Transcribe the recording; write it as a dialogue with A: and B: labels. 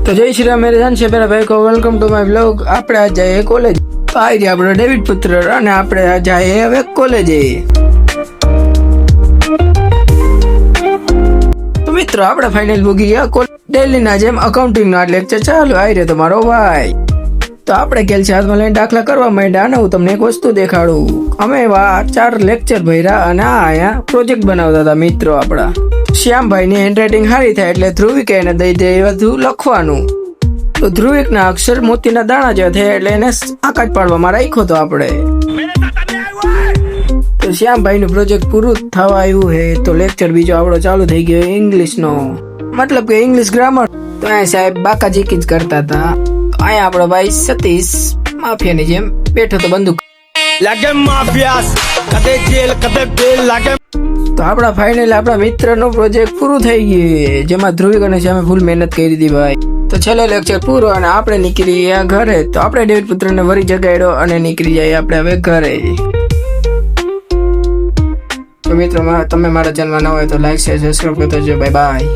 A: तो जय श्री राम मेरे जान से मेरा भाई को वेलकम टू माय ब्लॉग। આપણે આ જઈએ કોલેજ તો આવી રહ્યા આપણો ડેવિડ પુત્ર અને આપણે આ જઈએ હવે કોલેજે। તો મિત્રો આપણે ફાઇનલ ભોગી ગયા ડેલી ના જેમ અકાઉન્ટિંગ નો લેક્ચર ચાલુ આવી રહ્યો તમારો ભાઈ। તો આપણે કેલ છે હાથમાં લઈને દાખલા કરવા માંડ્યા અને હું તમને એક વસ્તુ દેખાડું। અમે 4 લેક્ચર ભર્યા અને આ અહીંયા પ્રોજેક્ટ બનાવતા હતા મિત્રો આપણા। શ્યામભાઈ ની હેન્ડરાઇટિંગ સારી થાય એટલે ધ્રુવિક એને દઈ દે બધું લખવાનું। તો ધ્રુવિક ના અક્ષર મોતીના દાણા જેવા થયા એટલે એને આકાશ પાડવામાં રાખ્યો તો આપણે। તો શ્યામભાઈ નું પ્રોજેક્ટ પૂરું થવા આવ્યું હે તો લેક્ચર બીજો આપણો ચાલુ થઈ ગયો ઇંગ્લિશ નો, મતલબ કે ઇંગ્લિશ ગ્રામર। તો અહીંયા સાહેબ બાકાજીકી જ કરતા હતા। અહીંયા આપણો ભાઈ સતીશ માફિયાની જેમ બેઠો તો બંદૂક
B: લાગે માફિયાસ કદે જેલ કદે બેલ લાગે।
A: તો આપણા ફાઇનલ આપણા મિત્રનો પ્રોજેક્ટ પૂરું થઈ ગયું જેમાં ધ્રુવિક અને શ્યામે ફૂલ મહેનત કરી હતી ભાઈ। તો છેલ્લે લેક્ચર પૂરો અને આપણે નીકળી ગયા ઘરે। તો આપણે ડેવિડ પુત્રને વરી જગાડ્યો અને નીકળી જાય આપણે હવે ઘરે। તો મિત્રો તમે મારા ચેનલમાં ન હોય તો લાઈક શેર સબસ્ક્રાઇબ કરજો। Bye bye.